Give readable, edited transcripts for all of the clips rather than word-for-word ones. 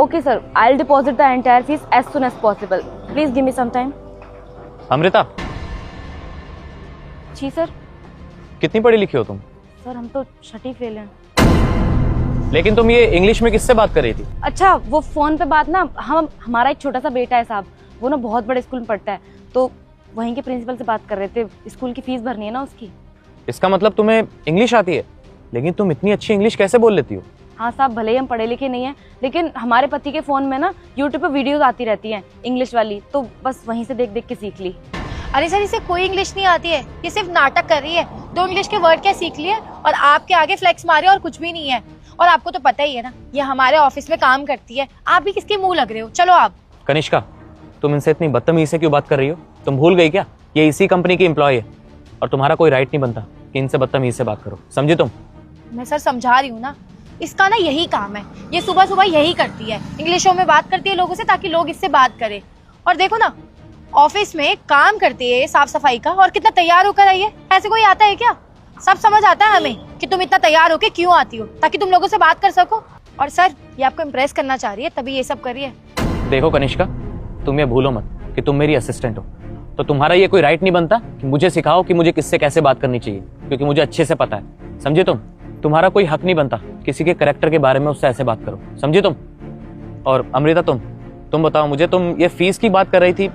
Okay, sir. I'll deposit the entire fees as soon as possible. Please give me some time. Amrita, जी sir. कितनी पढ़ी लिखी हो तुम? सर हम तो छठी फेल हैं. लेकिन तुम ये इंग्लिश में किससे बात कर रही थी? अच्छा, वो फोन पे बात ना, हमारा एक छोटा सा बेटा है साहब, वो ना बहुत बड़े स्कूल में पढ़ता है, तो वहीं के प्रिंसिपल से बात कर रहे थे. स्कूल की फीस भरनी है ना उसकी. इसका मतलब तुम्हें इंग्लिश आती है, लेकिन तुम इतनी अच्छी इंग्लिश कैसे बोल लेती हो? हाँ साहब, भले ही हम पढ़े लिखे नहीं हैं, लेकिन हमारे पति के फोन में ना यूट्यूब पे वीडियोस आती रहती हैं इंग्लिश वाली, तो बस वहीं से देख देख के सीख ली. अरे सर, इसे कोई इंग्लिश नहीं आती है, ये सिर्फ नाटक कर रही है. 2 इंग्लिश के वर्ड क्या सीख लिए और आपके आगे फ्लेक्स मारे और कुछ भी नहीं है. और आपको तो पता ही है ना, ये हमारे ऑफिस में काम करती है, आप भी किसके मुंह लग रहे हो. चलो आप. कनिष्का, तुम इनसे इतनी बदतमीजी से क्यों बात कर रही हो? तुम भूल गई क्या ये इसी कंपनी की एम्प्लॉय है और तुम्हारा कोई राइट नहीं बनता कि इनसे बदतमीजी से बात करो, समझी तुम? मैं सर समझा रही हूँ ना, इसका ना यही काम है, ये सुबह सुबह यही करती है, इंग्लिशों में बात करती है लोगों से ताकि लोग इससे बात करें. और देखो ना, ऑफिस में काम करती है साफ सफाई का, और कितना तैयार होकर आई है. ऐसे कोई आता है क्या? सब समझ आता है हमें कि तुम इतना तैयार होके क्यों आती हो, ताकि तुम लोगों से बात कर सको. और सर, ये आपको इम्प्रेस करना चाह रही है, तभी ये सब कर रही है. देखो कनिष्का, तुम ये भूलो मत कि तुम मेरी असिस्टेंट हो, तो तुम्हारा ये कोई राइट नहीं बनता कि मुझे सिखाओ कि मुझे किससे कैसे बात करनी चाहिए, क्योंकि मुझे अच्छे से पता है, समझे तुम? तुम्हारा कोई हक नहीं बनता किसी के कैरेक्टर के बारे में उससे ऐसे बात करो, समझे तुम? और अमृता, तुम बताओ मुझे, तुम ये फीस की बात कर रही थी.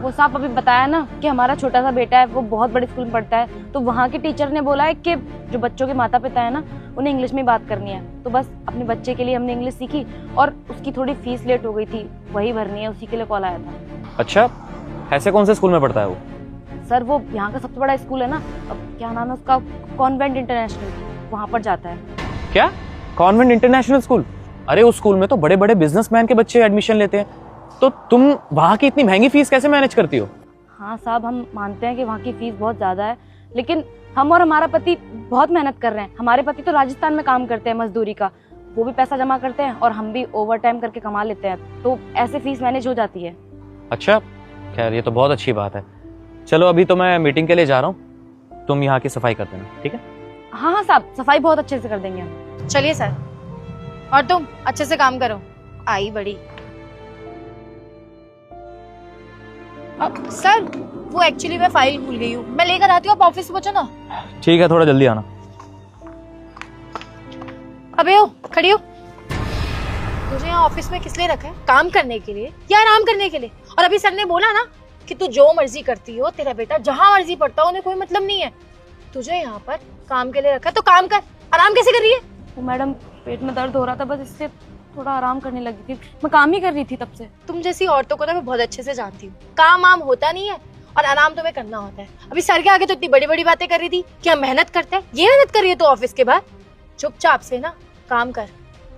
वो साहब अभी बताया ना कि हमारा छोटा सा बेटा है, वो बहुत बड़े स्कूल में पढ़ता है, तो वहाँ के टीचर ने बोला है कि जो बच्चों के माता पिता है ना, उन्हें इंग्लिश में बात करनी है. तो बस अपने बच्चे के लिए हमने इंग्लिश सीखी, और उसकी थोड़ी फीस लेट हो गई थी, वही भरनी है, उसी के लिए कॉल आया था. अच्छा, ऐसे कौन से स्कूल में पढ़ता है वो? सर वो यहाँ का सबसे बड़ा स्कूल है ना, अब क्या नाम है उसका, कॉन्वेंट इंटरनेशनल, वहाँ पर जाता है. क्या? Convent international school? अरे उस स्कूल में तो बड़े बड़े बिजनेसमैन के बच्चे एडमिशन लेते हैं, तो तुम वहाँ की इतनी महंगी फीस कैसे मैनेज करती हो? हाँ साहब, हम मानते हैं कि वहाँ की फीस बहुत ज़्यादा है, लेकिन हम और हमारा पति बहुत मेहनत कर रहे हैं. हमारे पति तो राजस्थान में काम करते हैं मजदूरी का, वो भी पैसा जमा करते हैं और हम भी ओवर टाइम करके कमा लेते हैं, तो ऐसे फीस मैनेज हो जाती है. अच्छा, खैर ये तो बहुत अच्छी बात है. चलो अभी तो मैं मीटिंग के लिए जा रहा हूँ, तुम यहाँ की सफाई कर देना, ठीक है? हाँ हाँ साहब, सफाई बहुत अच्छे से कर देंगे हम. चलिए सर, और तुम अच्छे से काम करो. आई बड़ी. सर, वो एक्चुअली मैं फाइल भूल गई हूँ, मैं लेकर आती हूँ, आप ऑफिस पहुंचो ना. ठीक है, थोड़ा जल्दी आना. अबे हो, खड़ी हो. तुझे यहाँ ऑफिस में किस लिए रखा है? काम करने के लिए या आराम करने के लिए? और अभी सर ने बोला ना कि तू जो मर्जी करती हो, तेरा बेटा जहाँ मर्जी पढ़ता हो, उन्हें कोई मतलब नहीं है. तुझे यहाँ पर काम के लिए रखा है, तो काम कर. आराम कैसे कर रही है? वो मैडम, पेट में दर्द हो रहा था, बस इससे थोड़ा आराम करने लगी थी, मैं काम ही कर रही थी तब से. तुम जैसी औरतों को ना मैं बहुत अच्छे से जानती हूँ. काम वाम होता नहीं है और आराम तुम्हें करना होता है. अभी सर के आगे तो इतनी बड़ी बड़ी बातें कर रही थी कि हम मेहनत करते हैं. ये मेहनत कर रही है तो ऑफिस के बाद चुपचाप से ना काम कर,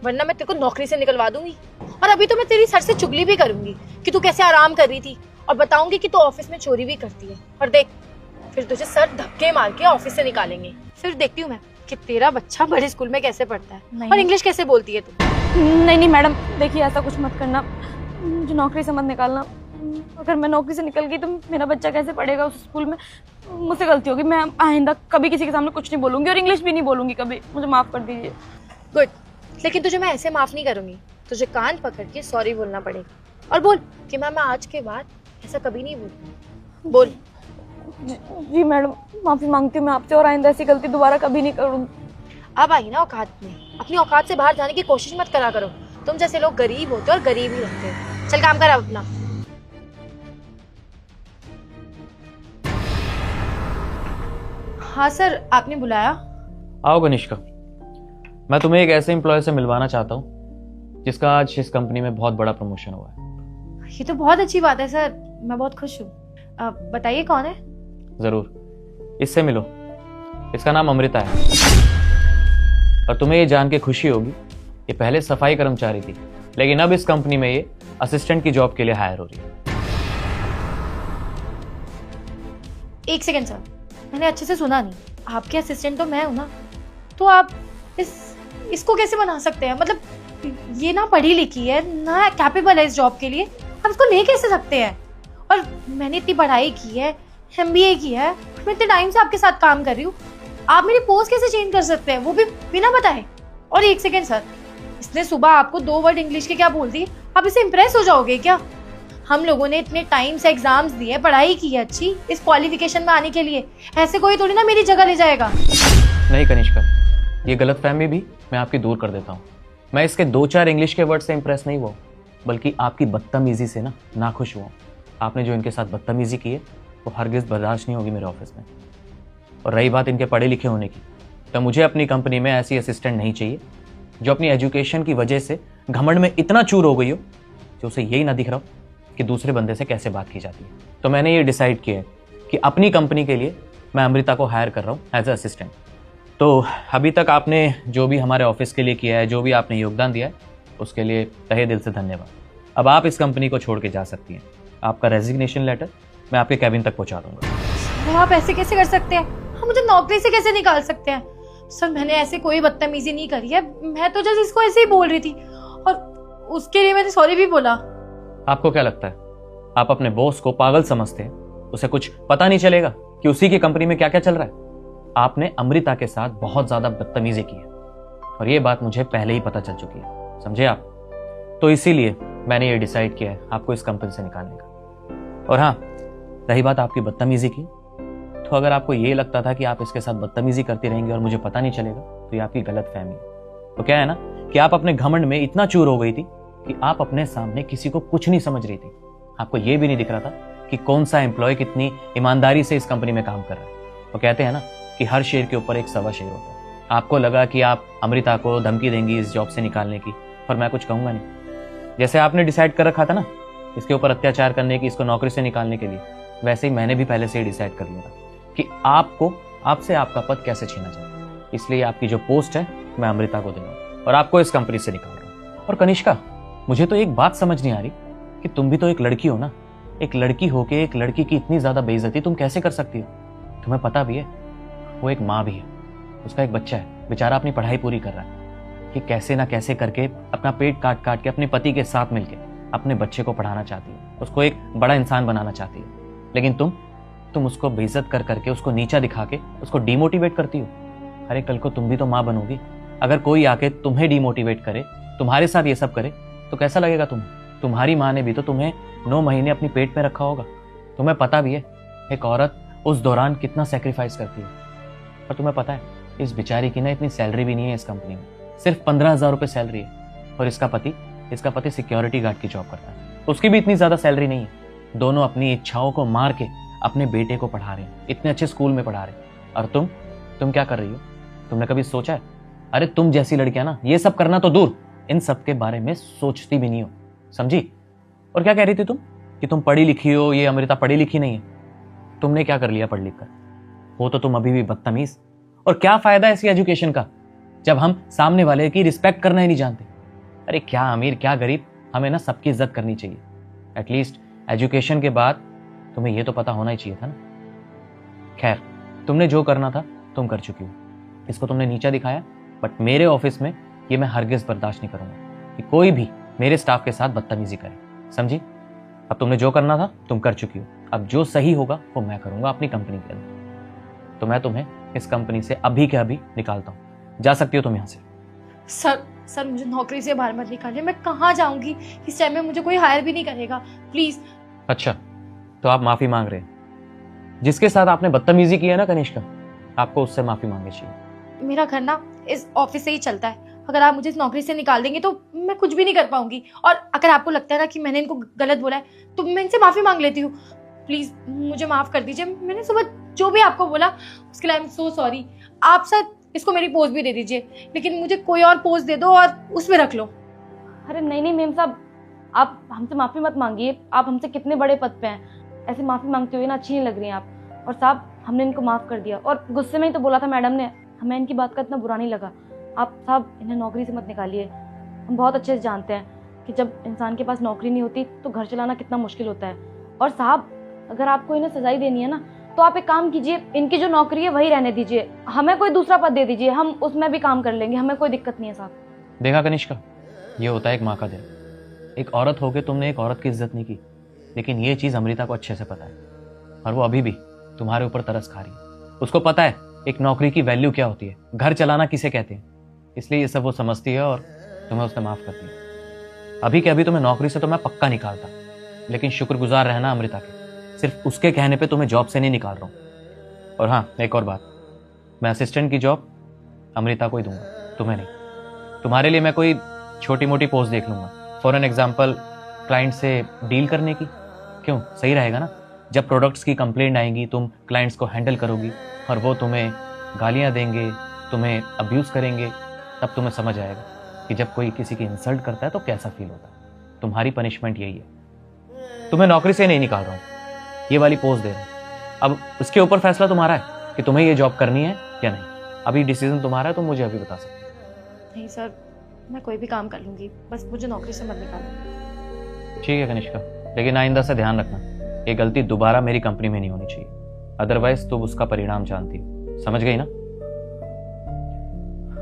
वरना मैं तेरे को नौकरी से निकलवा दूंगी. और अभी तो मैं तेरी सर से चुगली भी करूंगी कि तू कैसे आराम कर रही थी, और बताऊंगी कि तू ऑफिस में चोरी भी करती है. और देख, फिर तुझे सर धक्के मार के ऑफिस से निकालेंगे. फिर देखती हूँ मैं कि तेरा बच्चा बड़े स्कूल में कैसे पढ़ता है और इंग्लिश कैसे बोलती है तू. नहीं मैडम, देखिए ऐसा कुछ मत करना, मुझे नौकरी से मत निकालना. अगर मैं नौकरी से निकल गई तो मेरा बच्चा कैसे पढ़ेगा उस स्कूल में? मुझसे गलती होगी, मैं आइंदा कभी किसी के सामने कुछ नहीं बोलूंगी और इंग्लिश भी नहीं बोलूंगी कभी. मुझे माफ कर दीजिए. गुड, लेकिन तुझे मैं ऐसे माफ नहीं करूंगी. तुझे कान पकड़ के सॉरी बोलना पड़ेगा और बोल कि मैं आज के बाद ऐसा कभी नहीं बोलूंगी. बोल. जी मैडम, माफी मांगती हूँ मैं आपसे, और आइंदा ऐसी गलती दोबारा कभी नहीं करूँगी. अब आई ना औकात में, अपनी औकात से बाहर जाने की कोशिश मत करा करो. तुम जैसे लोग गरीब होते और गरीब ही रहते हैं. चल काम कर अब अपना. हाँ सर, आपने बुलाया? आओ कनिष्का, मैं तुम्हें एक ऐसे एम्प्लॉय से मिलवाना चाहता हूँ जिसका आज इस कंपनी में बहुत बड़ा प्रमोशन हुआ है. ये तो बहुत अच्छी बात है सर, मैं बहुत खुश हूँ. बताइए कौन है? जरूर, इससे मिलो. इसका नाम अमृता है, और तुम्हें ये जान के खुशी होगी, ये पहले सफाई कर्मचारी थी, लेकिन अब इस कंपनी में ये असिस्टेंट की जॉब के लिए हायर हो रही है. एक सेकंड सर, मैंने अच्छे से सुना नहीं. आपके असिस्टेंट तो मैं हूं ना, तो आप इसको कैसे बना सकते हैं? मतलब ये ना पढ़ी लिखी है ना कैपेबल है इस जॉब के लिए, आप इसको ले कैसे सकते हैं? और मैंने इतनी पढ़ाई की है, MBA की है, मैं इतने टाइम से आपके साथ काम कर रही हूँ, आप मेरी पोस्ट कैसे चेंज कर सकते हैं, वो भी बिना बताए? और एक सेकेंड सर, इसने सुबह आपको 2 वर्ड इंग्लिश के क्या बोल दिए, आप इससे इम्प्रेस हो जाओगे क्या? हम लोगों ने इतने टाइम से एग्जाम्स दिए, पढ़ाई की है अच्छी इस क्वालिफिकेशन में आने के लिए, ऐसे कोई थोड़ी ना मेरी जगह ले जाएगा। नहीं कनिष्का, ये गलतफहमी भी मैं आपकी दूर कर देता हूँ। मैं इसके 2-4 इंग्लिश के वर्ड से इंप्रेस नहीं हुआ, बल्कि आपकी बदतमीजी से ना नाखुश हुआ। आपने जो इनके साथ बदतमीजी की है वो हरगिज बर्दाश्त नहीं होगी मेरे ऑफिस में। और रही बात इनके पढ़े लिखे होने की, तो मुझे अपनी कंपनी में ऐसी असिस्टेंट नहीं चाहिए जो अपनी एजुकेशन की वजह से घमंड में इतना चूर हो गई हो जो उसे यही ना दिख रहा हो कि दूसरे बंदे से कैसे बात की जाती है। तो मैंने ये डिसाइड किया है कि अपनी कंपनी के लिए मैं अमृता को हायर कर रहा हूँ एज ए असिस्टेंट। तो अभी तक आपने जो भी हमारे ऑफिस के लिए किया है, जो भी आपने योगदान दिया है, उसके लिए तहे दिल से धन्यवाद। अब आप इस कंपनी को छोड़ के जा सकती हैं। आपका रेजिग्नेशन लेटर मैं आपके कैबिन तक पहुंचा दूंगा। सर आप ऐसे कैसे कर सकते हैं? हम मुझे नौकरी से कैसे निकाल सकते हैं? सर मैंने ऐसे कोई बदतमीजी नहीं करी है, मैं तो जस्ट इसको ऐसे ही बोल रही थी और उसके लिए मैंने सॉरी भी बोला। आपको क्या लगता है आप अपने बॉस को पागल समझते हैं? उसे कुछ पता नहीं चलेगा कि उसी की कंपनी में क्या क्या चल रहा है? आपने अमृता के साथ बहुत ज्यादा बदतमीजी की है और ये बात मुझे पहले ही पता चल चुकी है, समझे आप? तो इसीलिए मैंने ये डिसाइड किया है आपको इस कंपनी से निकालने का। और हाँ, रही बात आपकी बदतमीजी की, तो अगर आपको ये लगता था कि आप इसके साथ बदतमीजी करती रहेंगी और मुझे पता नहीं चलेगा, तो ये आपकी गलत फहमी है। तो क्या है ना कि आप अपने घमंड में इतना चूर हो गई थी कि आप अपने सामने किसी को कुछ नहीं समझ रही थी। आपको ये भी नहीं दिख रहा था कि कौन सा एम्प्लॉय कितनी ईमानदारी से इस कंपनी में काम कर रहा है। वो कहते हैं ना कि हर शेर के ऊपर एक सवा शेर होता है। आपको लगा कि आप अमृता को धमकी देंगी इस जॉब से निकालने की, पर मैं कुछ कहूंगा नहीं। जैसे आपने डिसाइड कर रखा था ना इसके ऊपर अत्याचार करने की, इसको नौकरी से निकालने के लिए, वैसे ही मैंने भी पहले से ही डिसाइड कर लिया था कि आपको आपसे आपका पद कैसे छीना जाए। इसलिए आपकी जो पोस्ट है मैं अमृता को दूंगा और आपको इस कंपनी से निकाल रहा हूँ। और कनिष्का, मुझे तो एक बात समझ नहीं आ रही कि तुम भी तो एक लड़की हो ना। एक लड़की होके एक लड़की की इतनी ज्यादा बेइज्जती तुम कैसे कर सकती हो? तुम्हें पता भी है वो एक माँ भी है, उसका एक बच्चा है, बेचारा अपनी पढ़ाई पूरी कर रहा है कि कैसे ना कैसे करके अपना पेट काट काट के अपने पति के साथ मिलके अपने बच्चे को पढ़ाना चाहती है, उसको एक बड़ा इंसान बनाना चाहती है। लेकिन तुम उसको बेइज्जत कर करके, उसको नीचा दिखा के उसको डिमोटिवेट करती हो। अरे कल को तुम भी तो माँ बनोगी। अगर कोई आके तुम्हें डिमोटिवेट करे, तुम्हारे साथ ये सब करे, तो कैसा लगेगा तुम्हें? तुम्हारी माँ ने भी तो तुम्हें 9 महीने अपनी पेट में रखा होगा। तुम्हें पता भी है एक औरत उस दौरान कितना सेक्रीफाइस करती है। और तुम्हें पता है इस बेचारी की ना इतनी सैलरी भी नहीं है इस कंपनी में, सिर्फ 15,000 रुपये सैलरी है। और इसका पति सिक्योरिटी गार्ड की जॉब करता है, उसकी भी इतनी ज्यादा सैलरी नहीं है। दोनों अपनी इच्छाओं को मार के अपने बेटे को पढ़ा रहे हैं, इतने अच्छे स्कूल में पढ़ा रहे हैं। और तुम क्या कर रही हो? तुमने कभी सोचा है? अरे तुम जैसी लड़कियां ना ये सब करना तो दूर, इन सब के बारे में सोचती भी नहीं हो, समझी? और क्या कह रही थी तुम कि तुम पढ़ी लिखी हो, ये अमृता पढ़ी लिखी नहीं है। तुमने क्या कर लिया पढ़ लिख कर? हो तो तुम अभी भी बदतमीज। और क्या फायदा है इसकी एजुकेशन का जब हम सामने वाले की रिस्पेक्ट करना ही नहीं जानते? अरे क्या अमीर क्या गरीब, हमें ना सबकी इज्जत करनी चाहिए। एटलीस्ट एजुकेशन के बाद तुम्हें ये तो पता होना ही चाहिए था ना। खैर, तुमने जो करना था तुम कर चुकी हो। इसको तुमने नीचा दिखाया, बट मेरे ऑफिस में ये मैं हरगिज बर्दाश्त नहीं करूंगा कि कोई भी मेरे स्टाफ के साथ बदतमीजी करे, समझी? अब तुमने जो करना था तुम कर चुकी हो। अब जो सही होगा वो मैं करूंगा अपनी कंपनी के अंदर। तो मैं तुम्हें इस कंपनी से अभी के अभी निकालता हूँ। जा सकती हो तुम यहाँ से। सर मुझे नौकरी से बाहर मत निकालिए, मैं कहाँ जाऊंगी? इस टाइम में मुझे कोई हायर भी नहीं करेगा, प्लीज। अच्छा, तो आप माफी मांग रहे हैं? जिसके साथ आपने बदतमीजी की है ना कनिष्का, आपको उससे माफी मांगनी चाहिए। मेरा घर ना इस ऑफिस से ही चलता है, अगर आप मुझे इस नौकरी से निकाल देंगे तो मैं कुछ भी नहीं कर पाऊंगी। और अगर आपको लगता है ना कि मैंने इनको गलत बोला है तो मैं इनसे माफी मांग लेती हूँ। प्लीज मुझे माफ कर दीजिए। मैंने सुबह जो भी आपको बोला उसके लिए आई एम सो सॉरी। आप सर इसको मेरी पोस्ट भी दे दीजिए, लेकिन मुझे कोई और पोस्ट दे दो और उसमें रख लो। अरे नहीं मेम साहब, आप हमसे माफ़ी मत मांगिए। आप हमसे कितने बड़े पद पे हैं, ऐसे माफ़ी मांगते हुए ना अच्छी नहीं लग रही हैं आप। और साहब हमने इनको माफ़ कर दिया और गुस्से में ही तो बोला था मैडम ने, हमें इनकी बात का इतना बुरा नहीं लगा। आप साहब इन्हें नौकरी से मत निकालिए। हम बहुत अच्छे से जानते हैं कि जब इंसान के पास नौकरी नहीं होती तो घर चलाना कितना मुश्किल होता है। और साहब अगर आपको इन्हें सजाई देनी है ना तो आप एक काम कीजिए, इनकी जो नौकरी है वही रहने दीजिए, हमें कोई दूसरा पद दे दीजिए, हम उसमें भी काम कर लेंगे, हमें कोई दिक्कत नहीं है साहब। देखा कनिष्का, ये होता है एक माँ का दिल। एक औरत होकर तुमने एक औरत की इज्जत नहीं की, लेकिन ये चीज़ अमृता को अच्छे से पता है और वो अभी भी तुम्हारे ऊपर तरस खा रही है। उसको पता है एक नौकरी की वैल्यू क्या होती है, घर चलाना किसे कहते हैं, इसलिए ये सब वो समझती है और तुम्हें उसने माफ कर दिया। अभी के अभी तुम्हें नौकरी से तो मैं पक्का निकालता, लेकिन शुक्रगुजार रहना अमृता के, सिर्फ उसके कहने पे तुम्हें जॉब से नहीं निकाल रहा हूँ। और हाँ, एक और बात, मैं असिस्टेंट की जॉब अमृता को ही दूंगा, तुम्हें नहीं। तुम्हारे लिए मैं कोई छोटी मोटी पोस्ट देख लूंगा, फॉर एन एग्जाम्पल क्लाइंट से डील करने की। क्यों, सही रहेगा ना? जब प्रोडक्ट्स की कंप्लेंट आएंगी तुम क्लाइंट्स को हैंडल करोगी और वो तुम्हें गालियां देंगे, तुम्हें अब्यूज़ करेंगे, तब तुम्हें समझ आएगा कि जब कोई किसी की इंसल्ट करता है तो कैसा फील होता है। तुम्हारी पनिशमेंट यही है। तुम्हें नौकरी से नहीं निकाल रहा हूँ, ये वाली पोस्ट दे रहा हूँ। अब उसके ऊपर फैसला तुम्हारा है कि तुम्हें ये जॉब करनी है या नहीं। अभी डिसीजन तुम्हारा है, तुम मुझे अभी बता सकते हो। नहीं सर, मैं कोई भी काम कर लूंगी, बस मुझे नौकरी से मत निकालो। ठीक है कनिष्का, लेकिन आइंदा से ध्यान रखना, ये गलती दोबारा मेरी कंपनी में नहीं होनी चाहिए, अदरवाइज तुम उसका परिणाम जानती हो। समझ गई ना?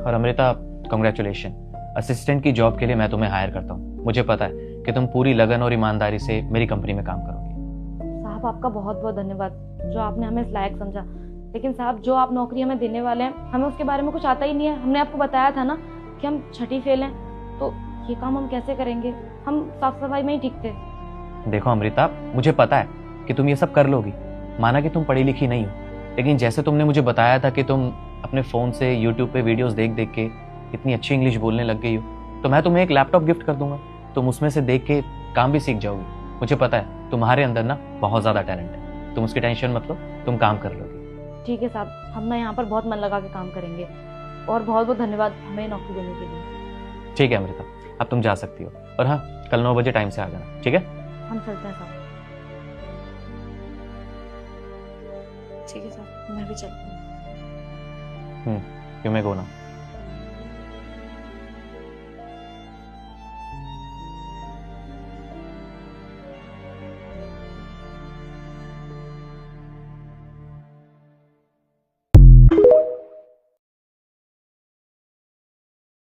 और अमृता, कांग्रेचुलेशन, असिस्टेंट की जॉब के लिए मैं तुम्हें हायर करता हूँ। मुझे पता है कि तुम पूरी लगन और ईमानदारी से मेरी कंपनी में काम करोगी। साहब आपका बहुत बहुत धन्यवाद जो आपने हमें इस लायक समझा। लेकिन साहब, जो आप नौकरी हमें देने वाले हैं, हमें उसके बारे में कुछ आता ही नहीं है। हमने आपको बताया था ना कि हम छठी फेल हैं, तो ये काम हम कैसे करेंगे? हम साफ सफाई में ही ठीक थे। देखो अमृता, मुझे पता है कि तुम ये सब कर लोगी, माना कि तुम पढ़ी लिखी नहीं हो, लेकिन जैसे तुमने मुझे बताया था कि तुम अपने फ़ोन से यूट्यूब पे वीडियोस देख देख के इतनी अच्छी इंग्लिश बोलने लग गई हो, तो मैं तुम्हें एक लैपटॉप गिफ्ट कर दूंगा। तुम उसमें से देख के काम भी सीख जाओगी। मुझे पता है तुम्हारे अंदर ना बहुत ज़्यादा टैलेंट है, तुम उसकी टेंशन मत लो, तुम काम कर लोगी। ठीक है साहब, हम ना यहाँ पर बहुत मन लगा के काम करेंगे, और बहुत बहुत धन्यवाद हमें नौकरी देने के लिए। ठीक है अमृता, अब तुम जा सकती हो। और हाँ, कल 9 बजे टाइम से आ जाना, ठीक है? हम चलते हैं साहब। ठीक है सर, मैं भी चलती हूँ। You may go now.